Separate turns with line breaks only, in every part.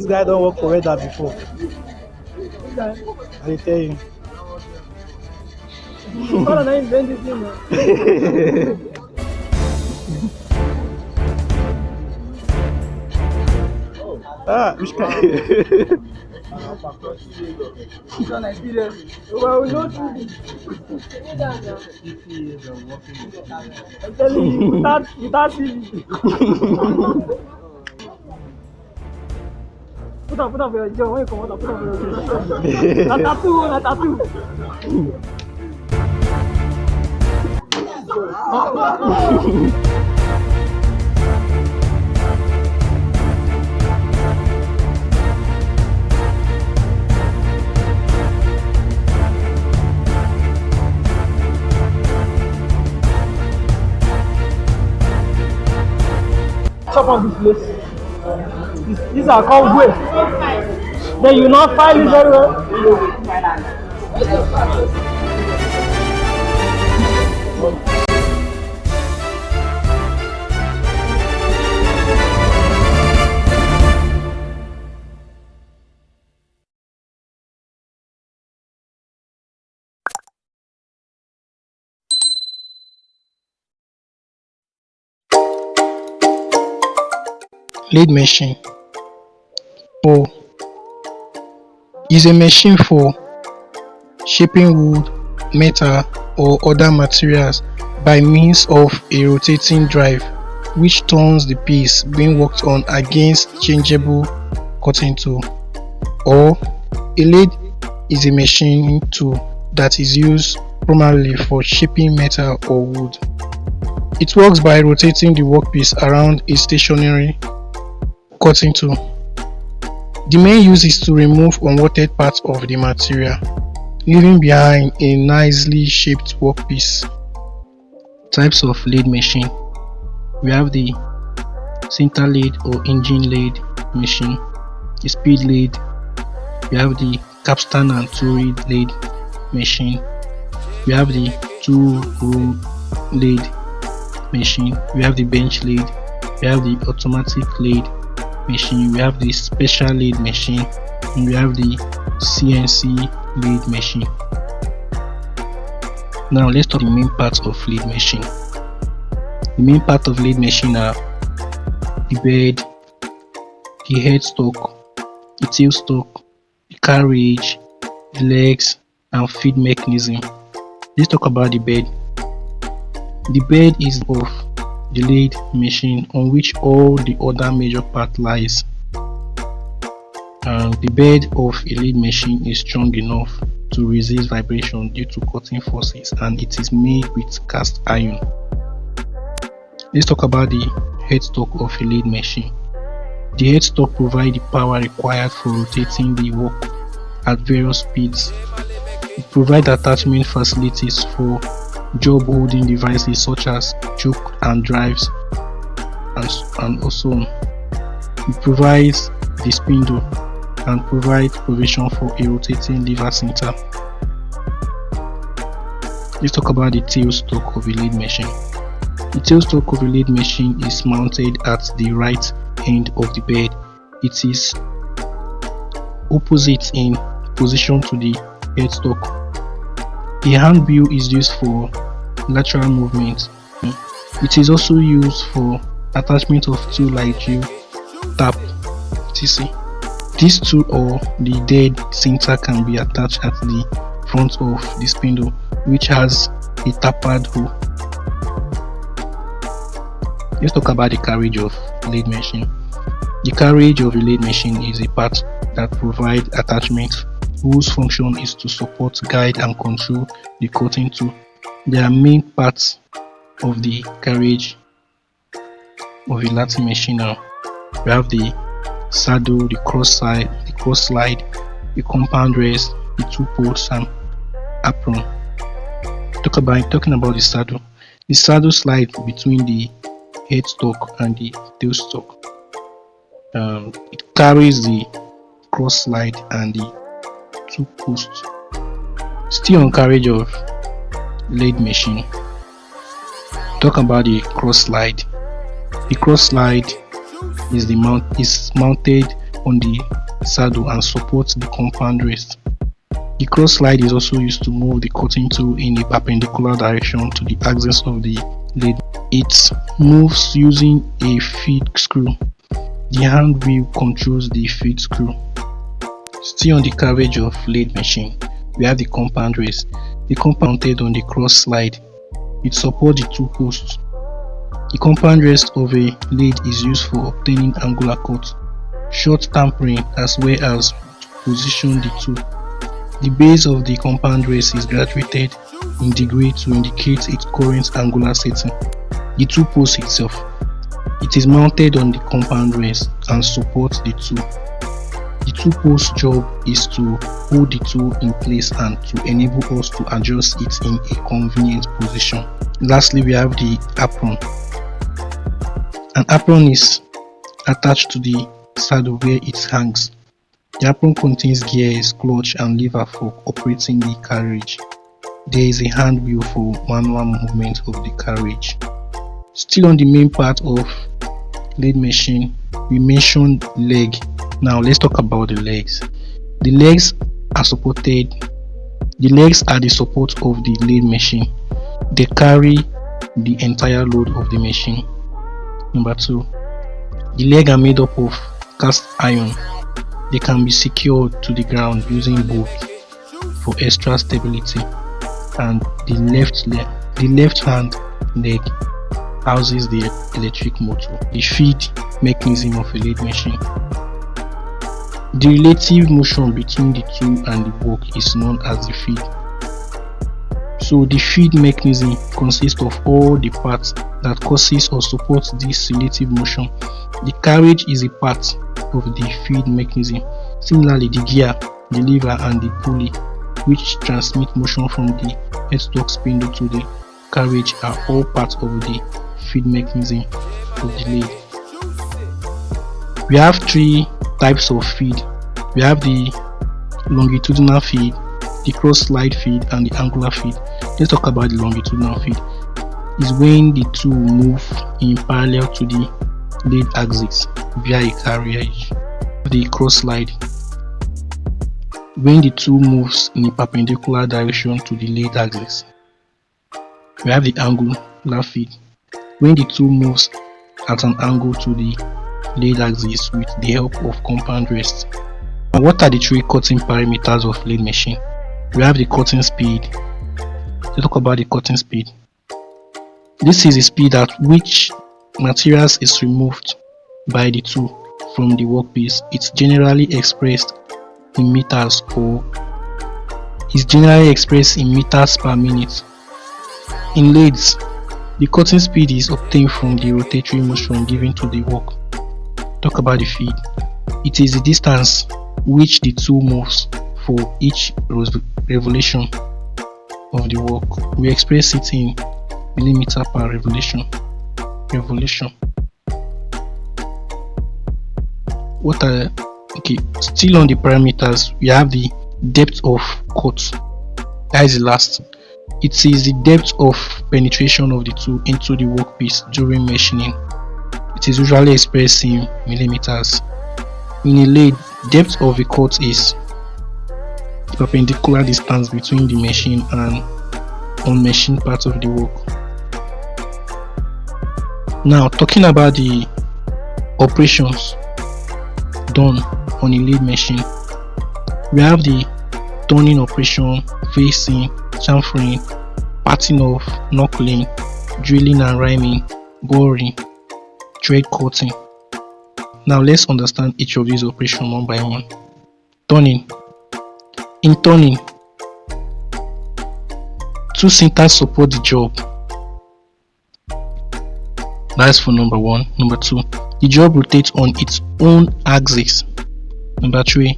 guy don't work for weather before. I tell you. Which kind?
It's an experience. Well, we don't do this. I'm telling you, without TV. Put up for your job. When you come out, put up for your job. Na tattoo. Chop on this place. These are called way. Then you not file it very well.
Lathe machine. Is a machine for shaping wood, metal, or other materials by means of a rotating drive which turns the piece being worked on against changeable cutting tool. Or a lathe is a machine tool that is used primarily for shaping metal or wood. It works by rotating the workpiece around a stationary cutting tool. The main use is to remove unwanted parts of the material, leaving behind a nicely shaped workpiece. Types of lathe machine. We have the center lathe or engine lathe machine, the speed lathe, we have the capstan and two-reed lathe machine, we have the two-room lathe machine, we have the bench lathe, we have the automatic lathe machine, we have the special lathe machine, and we have the CNC lathe machine. Now let's talk the main parts of lathe machine. The main part of lathe machine are the bed, the headstock, the tailstock, the carriage, the legs, and feed mechanism. Let's talk about the bed. The bed is of the lathe machine on which all the other major part lies. The bed of a lathe machine is strong enough to resist vibration due to cutting forces, and it is made with cast iron. Let's talk about the headstock of a lathe machine. The headstock provides the power required for rotating the work at various speeds. It provides attachment facilities for job holding devices such as choke and drives, and also it provides the spindle and provides provision for a rotating lever center. Let's talk about the tailstock of a lathe machine. The tailstock of a lathe machine is mounted at the right end of the bed. It is opposite in position to the headstock. The hand wheel is used for lateral movement. It is also used for attachment of tool like drill, tap, etc. This tool or the dead center can be attached at the front of the spindle, which has a tapered hole. Let's talk about the carriage of lathe machine. The carriage of a lathe machine is a part that provides attachment whose function is to support, guide, and control the cutting tool. There are main parts of the carriage of a lathe machine now. We have the saddle, the cross slide, the compound rest, the two posts, and apron. Talking about the saddle. The saddle slides between the headstock and the tailstock. It carries the cross slide and the two posts. Still on carriage of lathe machine. Talk about the cross slide. The cross slide is mounted on the saddle and support the compound rest. The cross slide is also used to move the cutting tool in a perpendicular direction to the axis of the lathe. It moves using a feed screw. The hand wheel controls the feed screw. Still on the carriage of lathe machine, we have the compound rest. The compound mounted on the cross slide. It supports the two posts. The compound rest of a lathe is used for obtaining angular cuts, short tampering, as well as to position the tool. The base of the compound rest is graduated in degree to indicate its current angular setting. The tool post itself. It is mounted on the compound rest and supports the tool. The tool post job is to hold the tool in place and to enable us to adjust it in a convenient position. Lastly, we have the apron. An apron is attached to the saddle where it hangs. The apron contains gears, clutch and lever for operating the carriage. There is a hand wheel for manual movement of the carriage. Still on the main part of lathe machine, we mentioned leg. Now let's talk about the legs. The legs are the support of the lathe machine. They carry the entire load of the machine. Number 2, the legs are made up of cast iron. They can be secured to the ground using bolts for extra stability, and the left hand leg houses the electric motor, the feed mechanism of a lathe machine. The relative motion between the tool and the work is known as the feed. So the feed mechanism consists of all the parts that causes or supports this relative motion. The carriage is a part of the feed mechanism. Similarly, the gear, the lever and the pulley, which transmit motion from the headstock spindle to the carriage, are all parts of the feed mechanism of the lathe. We have 3 types of feed. We have the longitudinal feed, the cross slide feed and the angular feed. Let's talk about the longitudinal feed. Is when the tool move in parallel to the lathe axis via a carriage. The cross slide, when the tool moves in a perpendicular direction to the lathe axis. We have the angular feed, when the tool moves at an angle to the lathe axis with the help of compound rest. And what are the 3 cutting parameters of lathe machine? We have the cutting speed. Let's talk about the cutting speed. This is the speed at which materials is removed by the tool from the workpiece. It's generally expressed in meters per minute. In lathes, the cutting speed is obtained from the rotatory motion given to the work. Talk about the feed. It is the distance which the tool moves for each revolution of the work. We express it in millimeter per revolution. Still on the parameters, we have the depth of cut. That is the last. It is the depth of penetration of the tool into the workpiece during machining. It is usually expressed in millimeters. In a lathe, depth of a cut is the perpendicular distance between the machine and unmachined part of the work. Now, talking about the operations done on a lathe machine, we have the turning operation, facing, chamfering, parting off, knuckling, drilling and riming, boring, thread cutting. Now let's understand each of these operations one by one. Turning. In turning, 2 sinters support the job. That's for number 1. Number 2, the job rotates on its own axis. Number 3,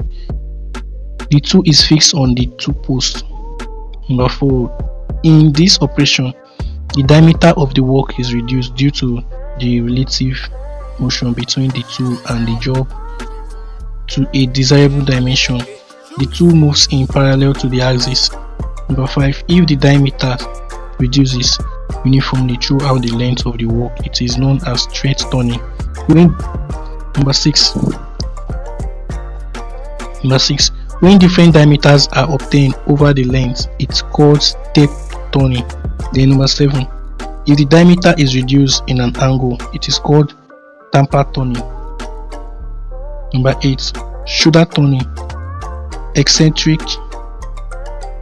the tool is fixed on the tool post. Number 4, in this operation, the diameter of the work is reduced due to the relative motion between the tool and the job to a desirable dimension. The tool moves in parallel to the axis. Number 5, if the diameter reduces uniformly throughout the length of the work, it is known as straight turning. Number 6, Number 6. When different diameters are obtained over the length, it's called step turning. Then number 7. If the diameter is reduced in an angle, it is called tamper turning. Number 8. Shoulder turning, eccentric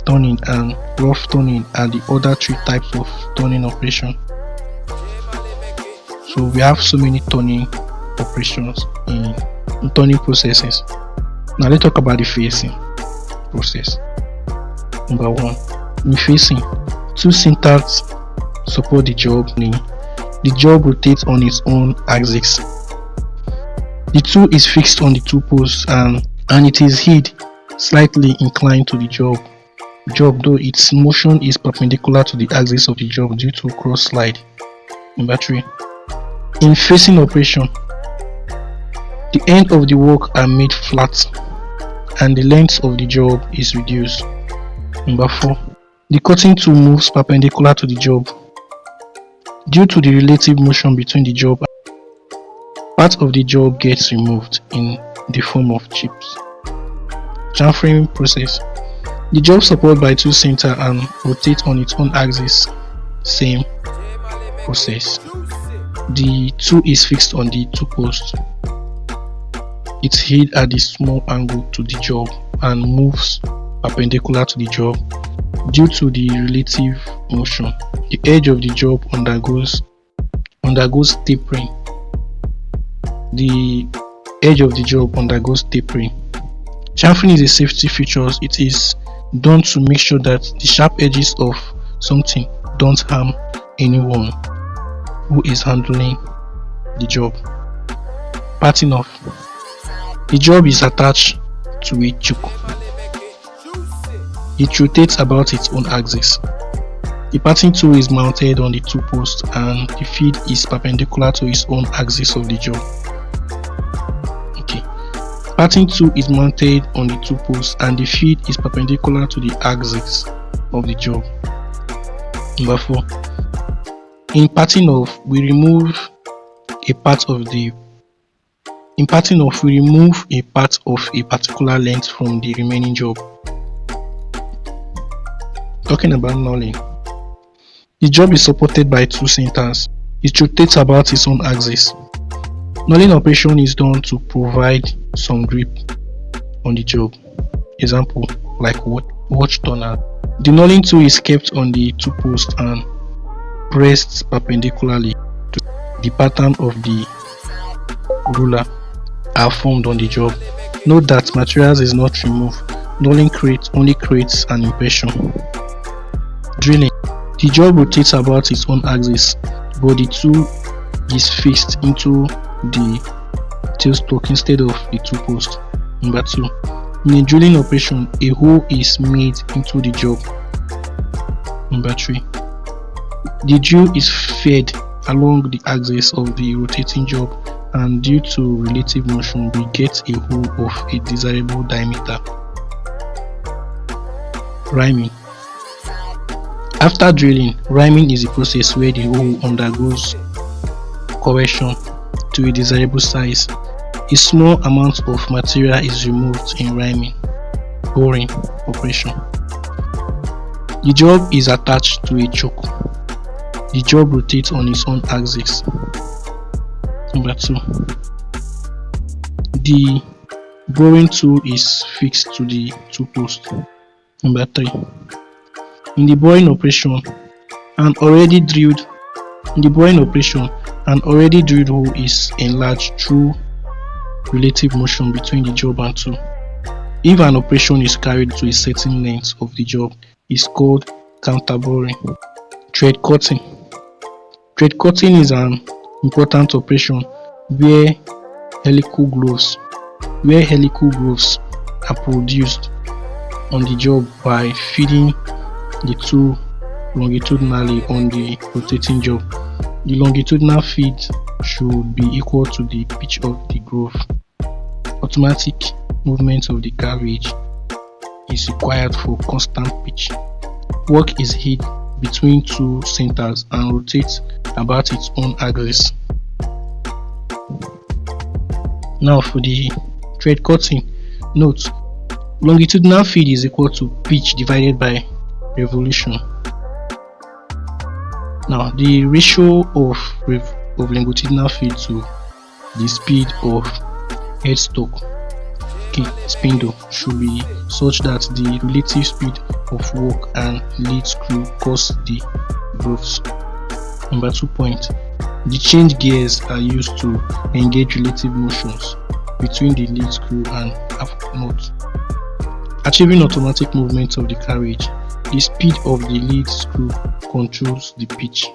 turning, and rough turning are the other 3 types of turning operation. So we have so many turning operations in turning processes. Now let's talk about the facing process. Number 1. In facing, 2 centers support the job. The job rotates on its own axis. The tool is fixed on the 2 posts and it is hid slightly inclined to the job, though its motion is perpendicular to the axis of the job due to cross slide. Number 3. In facing operation, the end of the work are made flat and the length of the job is reduced. Number 4. The cutting tool moves perpendicular to the job. Due to the relative motion between the job, part of the job gets removed in the form of chips. Chamfering process. The job supported by 2 centers and rotates on its own axis. Same process. The tool is fixed on the 2 posts. It's hid at the small angle to the job and moves perpendicular to the job. Due to the relative motion, the edge of the job undergoes tapering. The edge of the job undergoes tapering. Chamfering is a safety feature. It is done to make sure that the sharp edges of something don't harm anyone who is handling the job. Parting off. The job is attached to a choke. It rotates about its own axis. The parting tool is mounted on the 2 posts and the feed is perpendicular to its own axis of the job. Okay. Parting tool is mounted on the 2 posts and the feed is perpendicular to the axis of the job. Number 4. In parting off, we remove a part of a particular length from the remaining job. Talking about knurling. The job is supported by 2 centers. It rotates about its own axis. Knurling operation is done to provide some grip on the job. Example, like watch turner. The knurling tool is kept on the 2 posts and pressed perpendicularly to the pattern of the ruler are formed on the job. Note that materials is not removed. Knurling only creates an impression. Drilling. The job rotates about its own axis, but the tool is fixed into the tailstock instead of the 2 posts. Number 2. In a drilling operation, a hole is made into the job. Number 3. The drill is fed along the axis of the rotating job, and due to relative motion, we get a hole of a desirable diameter. Riming. After drilling, riming is a process where the hole undergoes correction to a desirable size. A small amount of material is removed in riming. Boring operation. The job is attached to a choke. The job rotates on its own axis. Number 2. The boring tool is fixed to the 2 posts. Number 3. In the boring operation, an already drilled hole is enlarged through relative motion between the job and tool. If an operation is carried to a certain length of the job, it's called counterboring. Thread cutting. Thread cutting is an important operation where helical grooves are produced on the job by feeding the tool longitudinally on the rotating job. The longitudinal feed should be equal to the pitch of the groove. Automatic movement of the carriage is required for constant pitch. Work is hid between 2 centers and rotates about its own axis. Now for the thread cutting, note Longitudinal feed is equal to pitch divided by revolution. Now, the ratio of longitudinal feed to the speed of headstock spindle should be such that the relative speed of work and lead screw cause the growths. Number 2 point. The change gears are used to engage relative motions between the lead screw and half nut, achieving automatic movement of the carriage. The speed of the lead screw controls the pitch.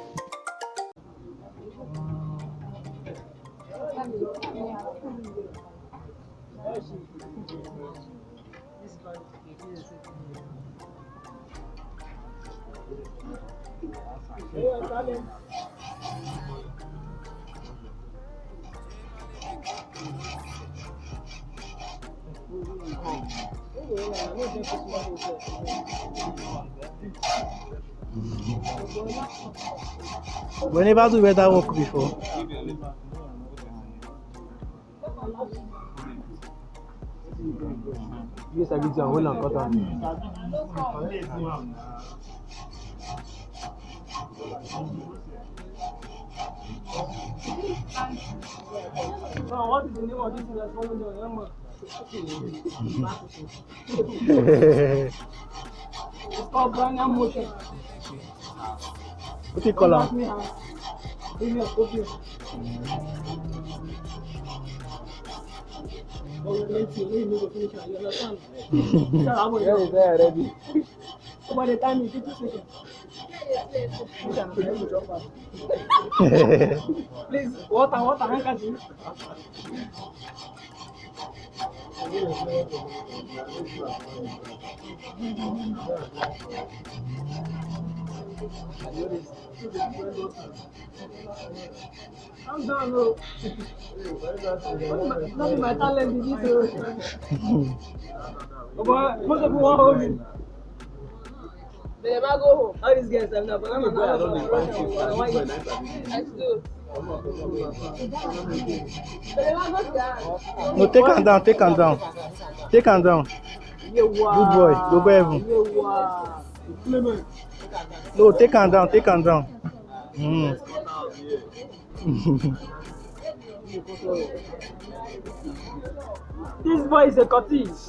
We never do weather work before. Yes, I get you. Hold on, cut on. Now, what is the name of this thing that's following your hammer? It's called Branya motion. What do you call it? Give me a copy. Let's see, let me finish it. You understand? Yeah, it's there already. By the time you 50 seconds. Please, water, handkerchief. I'm done, bro. Not my talent, this but most of you want hold me. They never go home. All these guys have never gone. Let's do.
No, take him down, take him down. Take him down. Good boy, go heaven. No, take him down, take him down.
This boy is a cottage.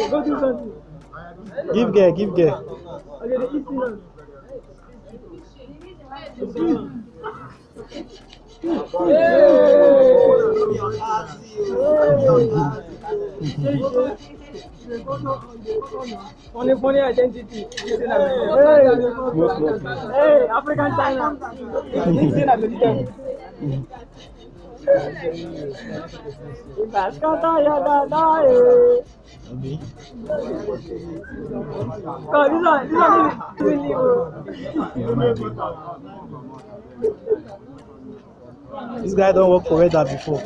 Go do something.
Give girl, give girl.
Okay, the easy one. Funny identity. Hey, African China. God, this one really
This guy don't work for weather before.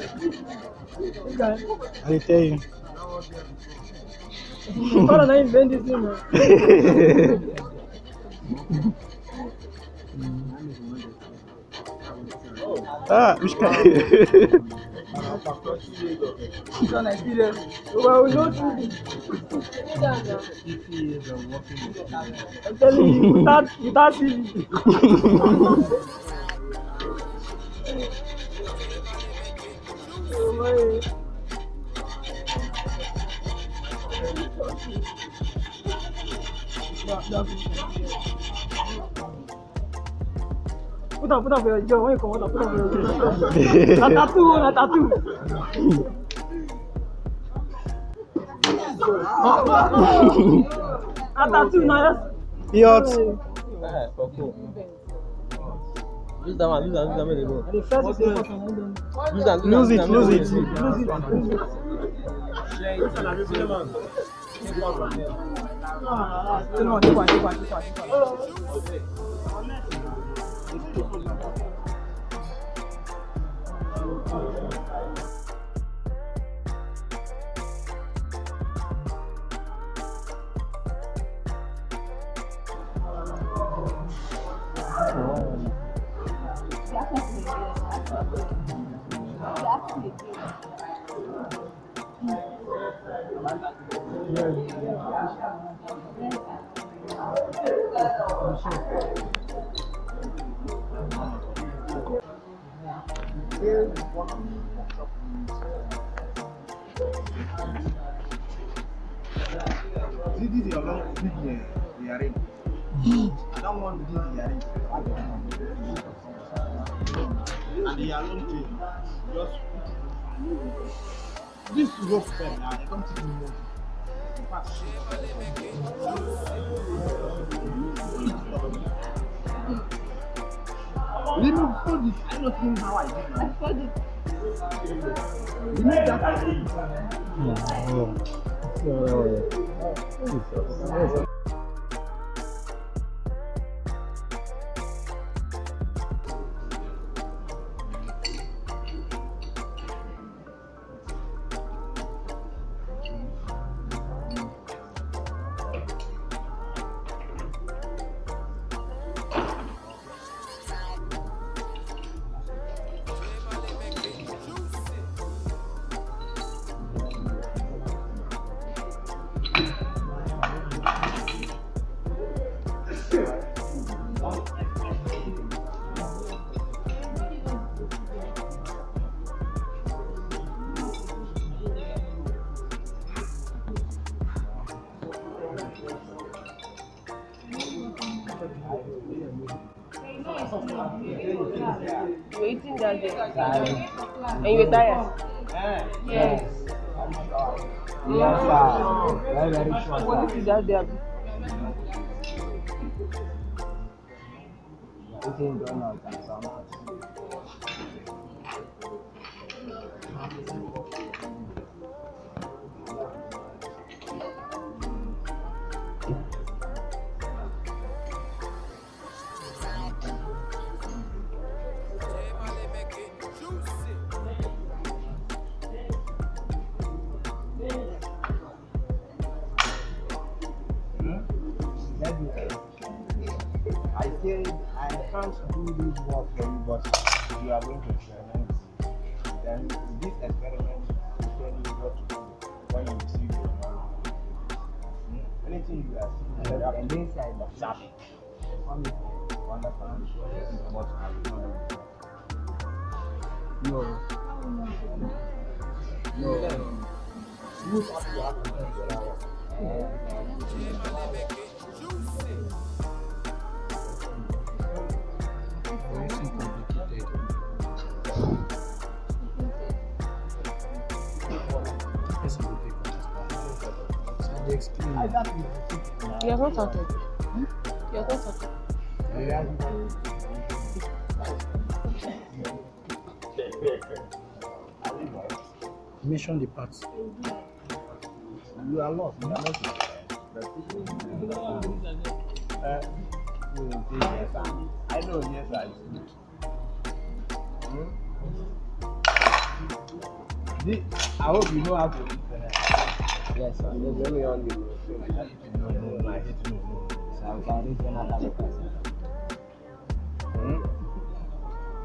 I tell you.
What an invent this thing, man.
Which guy?
It's an experience. Well, we know through I'm telling you, without TV. Oh, my. Put on for your job. When you come out, put on for your job. Na tattoo. A tattoo, na yes.
Yacht.
Use that one, use that, where they go.
The first is important.
Lose it. This is your long big earring. I don't want this earring. And the yellow thing. Just this rope pen now. I don't see more. Let me fold it. I don't know how I did now. I fold it. You need that.
You were eating that day. And you were tired? Yes.
Yes, sir. Very, very short.
What is that day?
Eating donuts and some. I said I can't do this work for you, but you are going to experiment. Then this experiment will tell you what to do when you receive your money. Anything you are seeing, you have to inside of sharp. Understand? This is what I will not do. No. You have to have
You have not started. You have not started.
Mention the parts.
You are lost. You are not. I know, yes, I do. I hope you know how to eat banana. Yes, sir. There's only on the no, I hate no. So I can eat banana.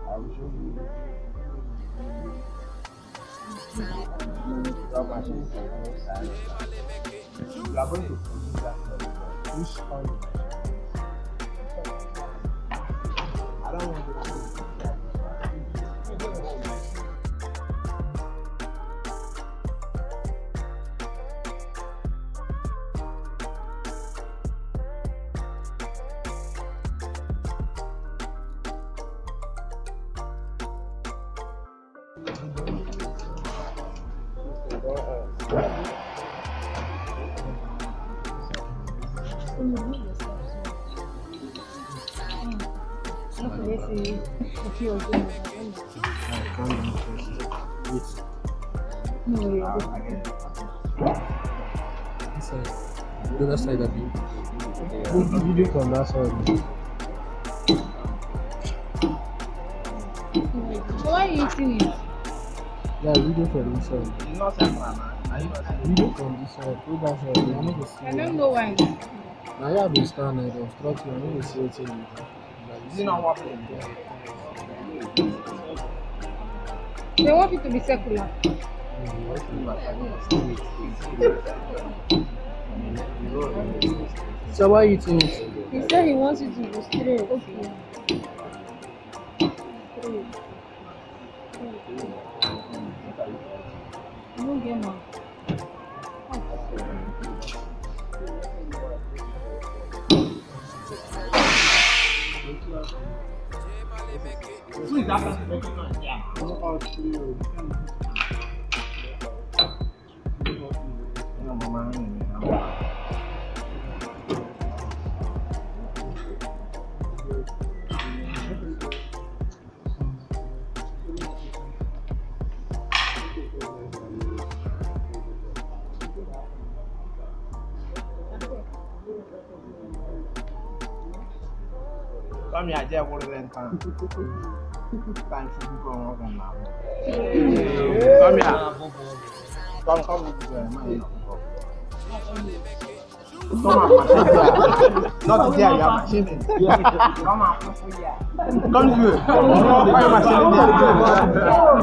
I will show you. Your machine is you are going to produce that. Which on the machine? I don't want to do it.
The other side of you. Video from that side.
Why are you eating it?
Yeah, video from this side.
Not man.
Video from this side. Go that side. I need to see.
I don't know why.
Now you have to stand and obstruct you. I need to see what you
Is it not working?
They want it to be secular.
So why are you eating it?
He said he wants you to go straight. Okay. You don't get now.
Who is that person making noise? Yeah. No, mama, come here, Jeff, what is that time? Time to go on now. Come here. Come with the man. Come on, machine. Not there, you are machining. Come on, come here. Why am I machining there?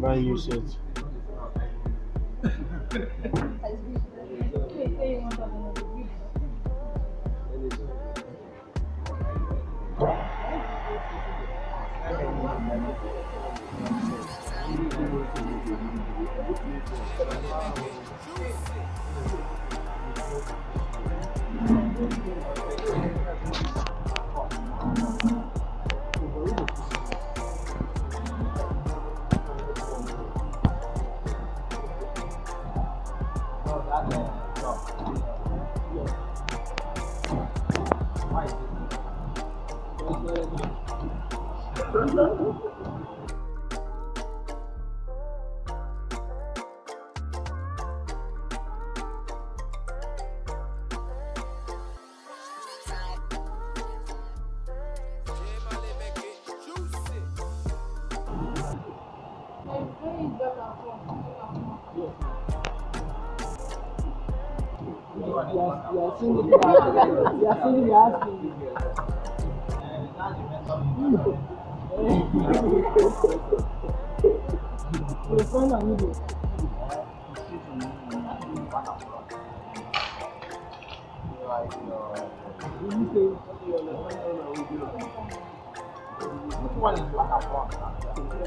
Buy new set.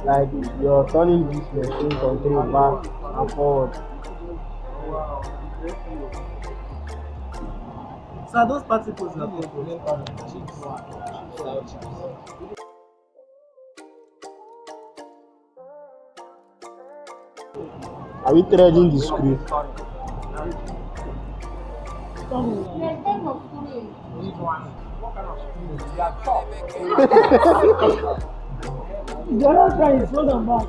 Like you're turning this machine control back and forward.
So those particles are
Are we threading the screw? The other guy is hold on back.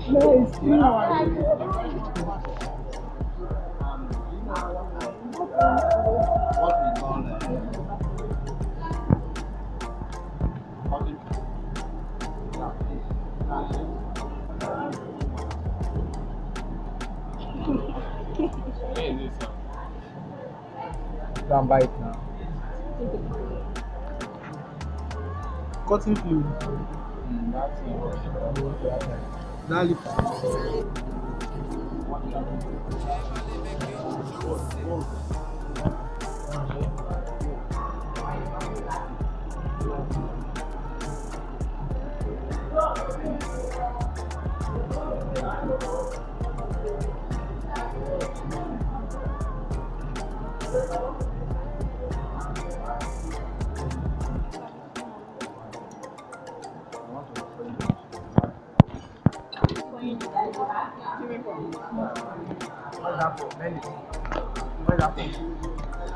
No, it's free
What we call you can buy it now.
cutting fluid.
That's
That lip.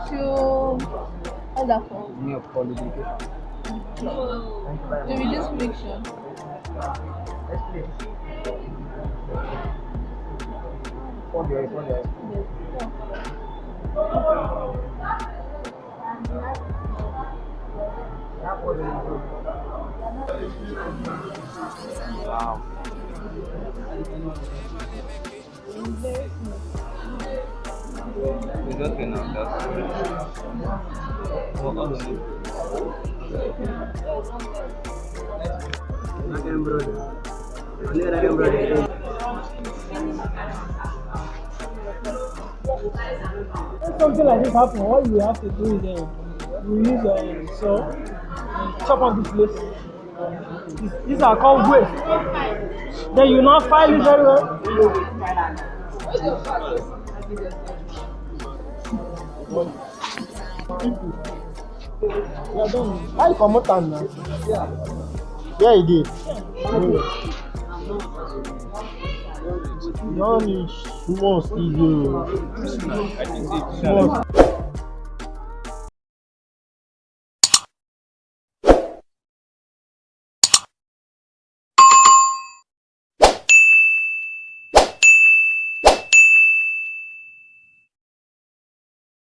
To other form.
me of qualification.
To reduce friction.
Wow. It's okay now. What other
When something like this happen, what you have to do is you use saw chop off the place. These are called waste. Then you now file it very well. Yeah, done. How you come out now? Yeah, he did. Done is small still.
I can see it.
Small.